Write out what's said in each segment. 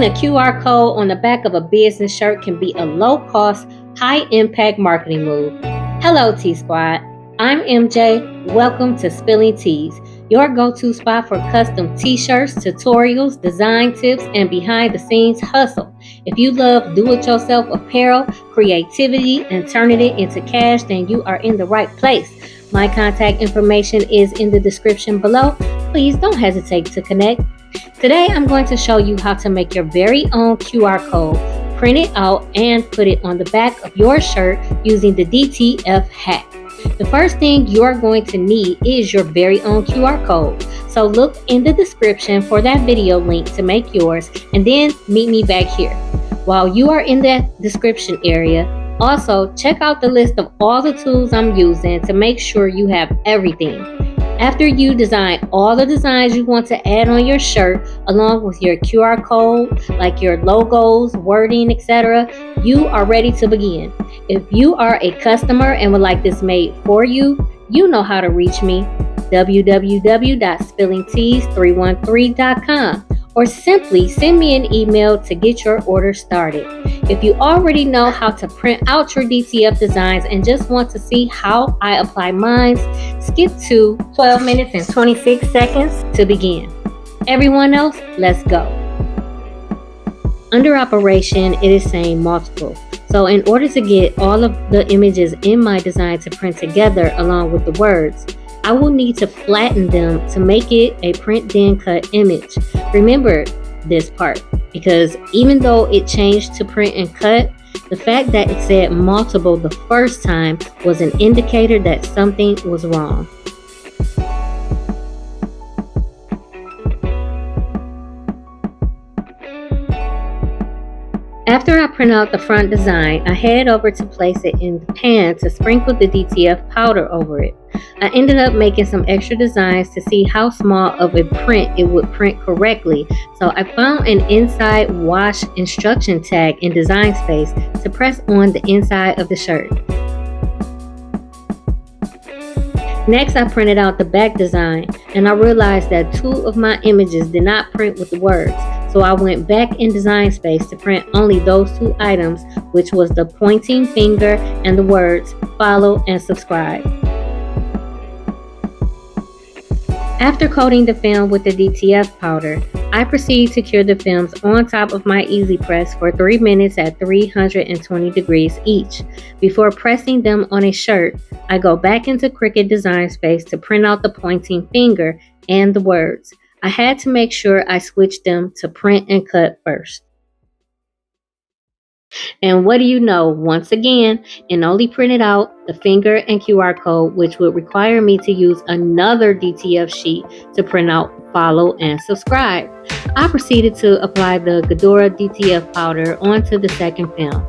Putting a QR code on the back of a business shirt can be a low-cost, high-impact marketing move. Hello, T-Squad. I'm MJ. Welcome to Spilling Teas, your go-to spot for custom t-shirts, tutorials, design tips, and behind-the-scenes hustle. If you love do-it-yourself apparel, creativity, and turning it into cash, then you are in the right place. My contact information is in the description below. Please don't hesitate to connect. Today, I'm going to show you how to make your very own QR code, print it out, and put it on the back of your shirt using the DTF Hack. The first thing you're going to need is your very own QR code. So look in the description for that video link to make yours, and then meet me back here. While you are in that description area, also check out the list of all the tools I'm using to make sure you have everything. After you design all the designs you want to add on your shirt, along with your QR code, like your logos, wording, etc., you are ready to begin. If you are a customer and would like this made for you, you know how to reach me, www.spillingteas313.com, or simply send me an email to get your order started. If you already know how to print out your DTF designs and just want to see how I apply mine, skip to 12 minutes and 26 seconds to begin. Everyone else, let's go. Under operation, it is saying multiple. So in order to get all of the images in my design to print together along with the words, I will need to flatten them to make it a print then cut image. Remember this part, because even though it changed to print and cut, the fact that it said multiple the first time was an indicator that something was wrong. After I print out the front design, I head over to place it in the pan to sprinkle the DTF powder over it. I ended up making some extra designs to see how small of a print it would print correctly, so I found an inside wash instruction tag in Design Space to press on the inside of the shirt. Next, I printed out the back design, and I realized that two of my images did not print with the words. So I went back in Design Space to print only those two items, which was the pointing finger and the words follow and subscribe. After coating the film with the DTF powder, I proceed to cure the films on top of my Easy Press for 3 minutes at 320 degrees each. Before pressing them on a shirt, I go back into Cricut Design Space to print out the pointing finger and the words. I had to make sure I switched them to print and cut first. And what do you know, once again, it only printed out the finger and QR code, which would require me to use another DTF sheet to print out follow and subscribe. I proceeded to apply the Ghidorah DTF powder onto the second film.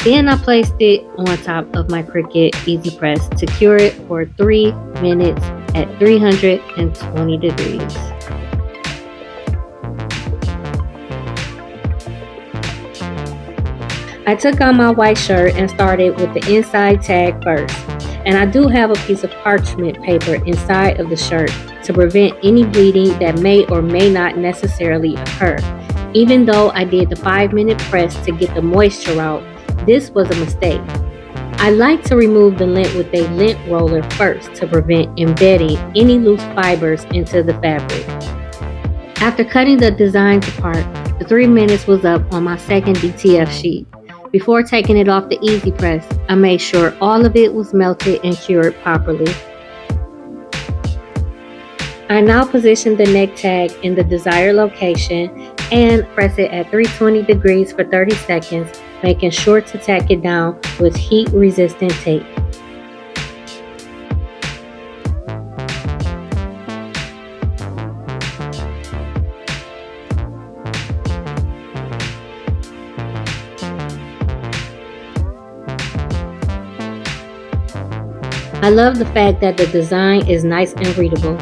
Then I placed it on top of my Cricut Easy Press to cure it for 3 minutes at 320 degrees. I took out my white shirt and started with the inside tag first. And I do have a piece of parchment paper inside of the shirt to prevent any bleeding that may or may not necessarily occur. Even though I did the 5-minute press to get the moisture out, this was a mistake. I like to remove the lint with a lint roller first to prevent embedding any loose fibers into the fabric. After cutting the designs apart, the 3 minutes was up on my second DTF sheet. Before taking it off the Easy Press, I made sure all of it was melted and cured properly. I now position the neck tag in the desired location and press it at 320 degrees for 30 seconds, making sure to tack it down with heat-resistant tape. I love the fact that the design is nice and readable.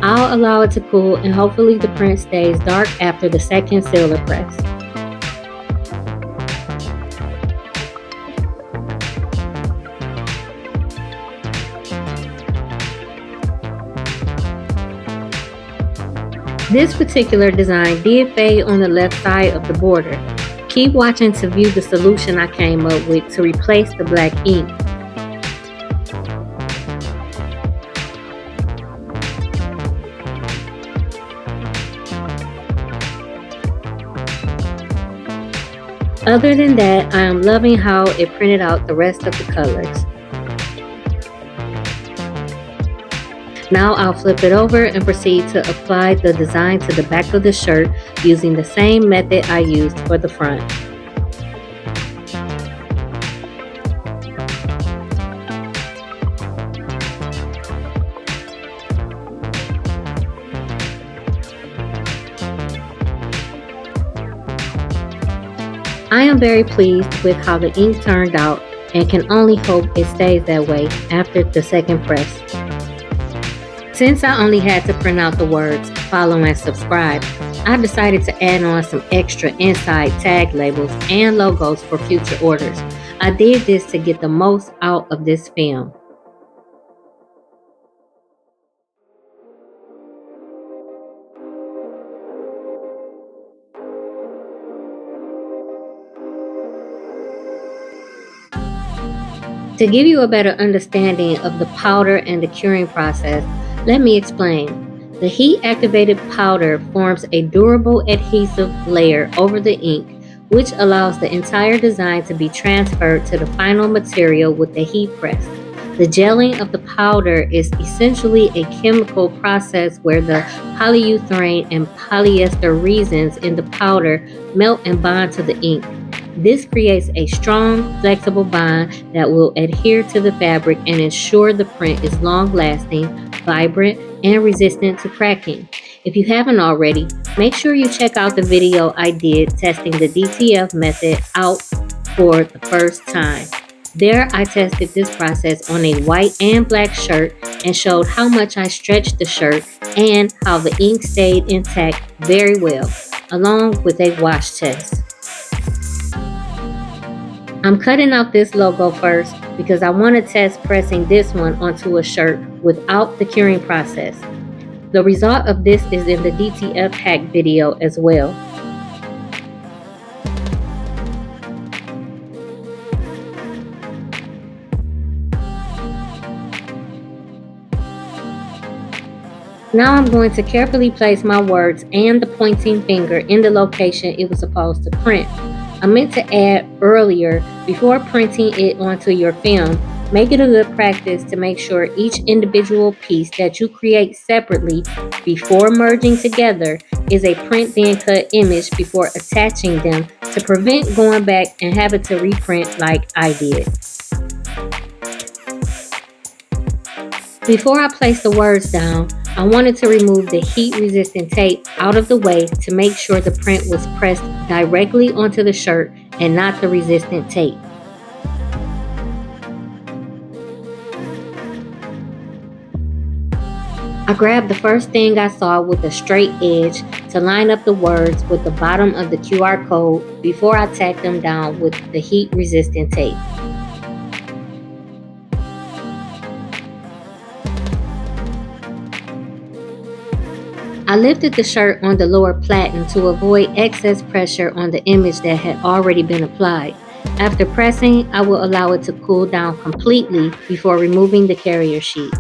I'll allow it to cool and hopefully the print stays dark after the second sealer press. This particular design did fade on the left side of the border. Keep watching to view the solution I came up with to replace the black ink. Other than that, I am loving how it printed out the rest of the colors. Now I'll flip it over and proceed to apply the design to the back of the shirt using the same method I used for the front. I am very pleased with how the ink turned out and can only hope it stays that way after the second press. Since I only had to print out the words follow and subscribe, I decided to add on some extra inside tag labels and logos for future orders. I did this to get the most out of this film. To give you a better understanding of the powder and the curing process, let me explain. The heat-activated powder forms a durable adhesive layer over the ink, which allows the entire design to be transferred to the final material with the heat press. The gelling of the powder is essentially a chemical process where the polyurethane and polyester resins in the powder melt and bond to the ink. This creates a strong, flexible bond that will adhere to the fabric and ensure the print is long-lasting, vibrant, and resistant to cracking. If you haven't already, make sure you check out the video I did testing the DTF method out for the first time. There, I tested this process on a white and black shirt and showed how much I stretched the shirt and how the ink stayed intact very well, along with a wash test. I'm cutting out this logo first because I want to test pressing this one onto a shirt without the curing process. The result of this is in the DTF Hack video as well. Now I'm going to carefully place my words and the pointing finger in the location it was supposed to print. I meant to add earlier, before printing it onto your film, make it a good practice to make sure each individual piece that you create separately before merging together is a print then cut image before attaching them to prevent going back and having to reprint like I did. Before I place the words down, I wanted to remove the heat-resistant tape out of the way to make sure the print was pressed directly onto the shirt and not the resistant tape. I grabbed the first thing I saw with a straight edge to line up the words with the bottom of the QR code before I tacked them down with the heat-resistant tape. I lifted the shirt on the lower platen to avoid excess pressure on the image that had already been applied. After pressing, I will allow it to cool down completely before removing the carrier sheet.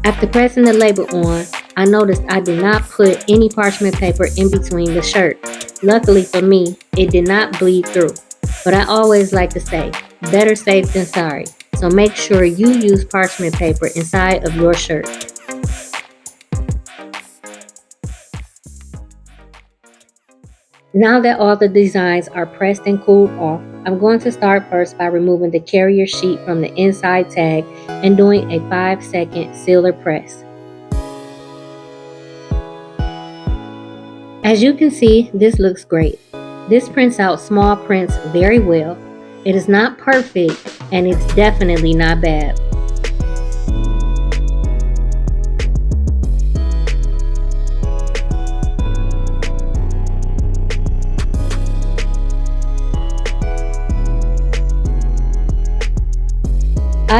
After pressing the label on, I noticed I did not put any parchment paper in between the shirt. Luckily for me, it did not bleed through. But I always like to say, better safe than sorry. So make sure you use parchment paper inside of your shirt. Now that all the designs are pressed and cooled off, I'm going to start first by removing the carrier sheet from the inside tag and doing a 5-second sealer press. As you can see, this looks great. This prints out small prints very well. It is not perfect, and it's definitely not bad.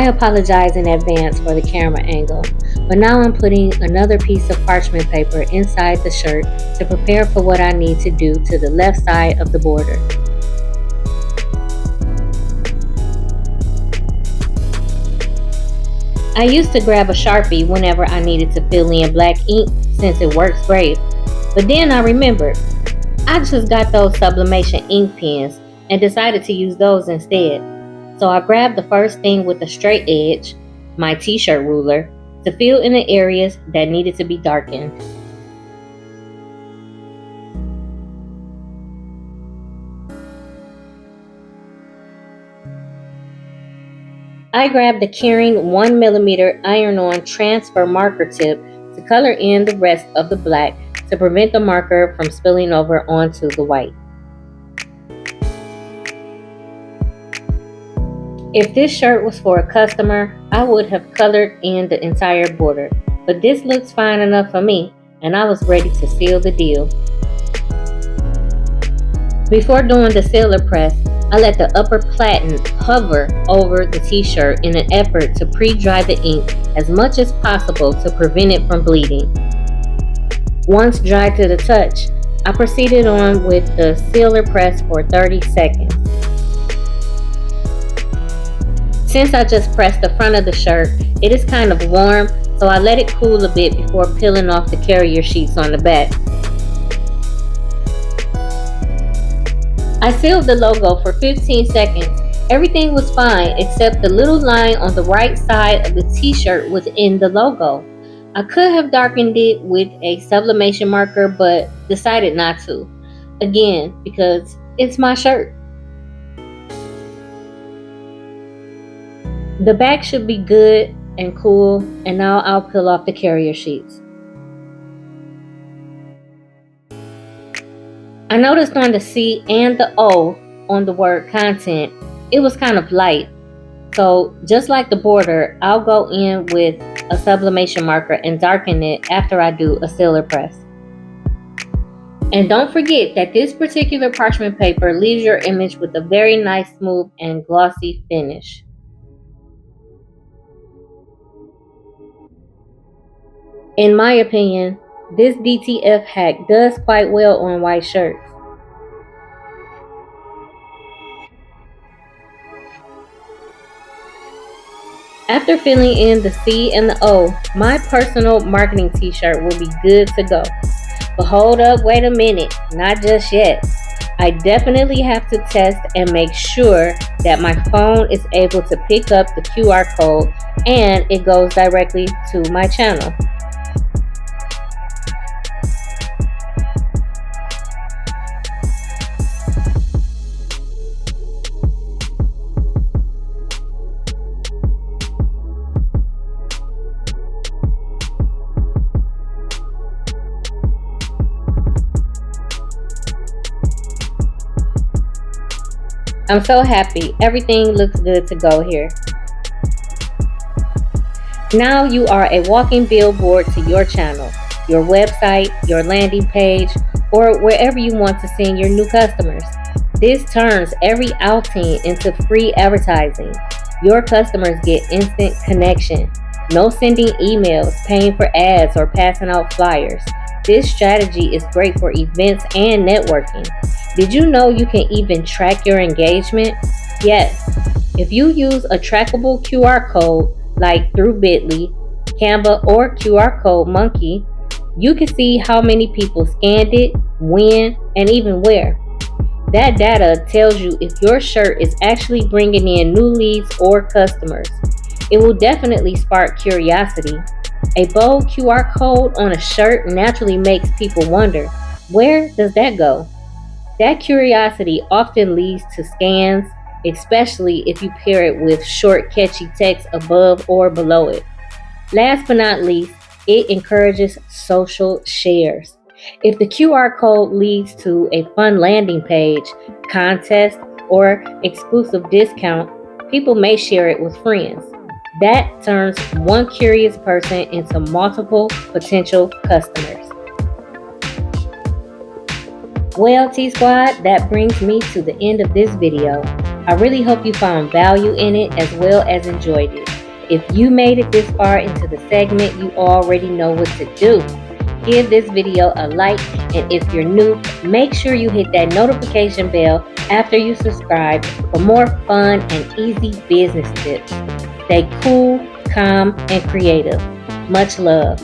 I apologize in advance for the camera angle, but now I'm putting another piece of parchment paper inside the shirt to prepare for what I need to do to the left side of the border. I used to grab a Sharpie whenever I needed to fill in black ink since it works great, but then I remembered I just got those sublimation ink pens and decided to use those instead. So I grabbed the first thing with a straight edge, my t-shirt ruler, to fill in the areas that needed to be darkened. I grabbed the Kering 1mm iron-on transfer marker tip to color in the rest of the black to prevent the marker from spilling over onto the white. If this shirt was for a customer, I would have colored in the entire border, but this looks fine enough for me, and I was ready to seal the deal. Before doing the sealer press, I let the upper platen hover over the t-shirt in an effort to pre-dry the ink as much as possible to prevent it from bleeding. Once dry to the touch, I proceeded on with the sealer press for 30 seconds. Since I just pressed the front of the shirt, it is kind of warm, so I let it cool a bit before peeling off the carrier sheets on the back. I sealed the logo for 15 seconds. Everything was fine except the little line on the right side of the t-shirt within the logo. I could have darkened it with a sublimation marker, but decided not to. Again, because it's my shirt. The back should be good and cool, and now I'll peel off the carrier sheets. I noticed on the C and the O on the word content, it was kind of light. So just like the border, I'll go in with a sublimation marker and darken it after I do a sealer press. And don't forget that this particular parchment paper leaves your image with a very nice, smooth, and glossy finish. In my opinion, this DTF hack does quite well on white shirts. After filling in the C and the O, my personal marketing t-shirt will be good to go. But hold up, wait a minute, not just yet. I definitely have to test and make sure that my phone is able to pick up the QR code and it goes directly to my channel. I'm so happy. Everything looks good to go here. Now you are a walking billboard to your channel, your website, your landing page, or wherever you want to send your new customers. This turns every outing into free advertising. Your customers get instant connection. No sending emails, paying for ads, or passing out flyers. This strategy is great for events and networking. Did you know you can even track your engagement? Yes. If you use a trackable QR code like through Bitly, Canva, or QR Code Monkey, you can see how many people scanned it, when, and even where. That data tells you if your shirt is actually bringing in new leads or customers. It will definitely spark curiosity. A bold QR code on a shirt naturally makes people wonder, where does that go? That curiosity often leads to scans, especially if you pair it with short, catchy text above or below it. Last but not least, it encourages social shares. If the QR code leads to a fun landing page, contest, or exclusive discount, people may share it with friends. That turns one curious person into multiple potential customers. Well, T-Squad, that brings me to the end of this video. I really hope you found value in it as well as enjoyed it. If you made it this far into the segment, you already know what to do. Give this video a like, and if you're new, make sure you hit that notification bell after you subscribe for more fun and easy business tips. Stay cool, calm, and creative. Much love.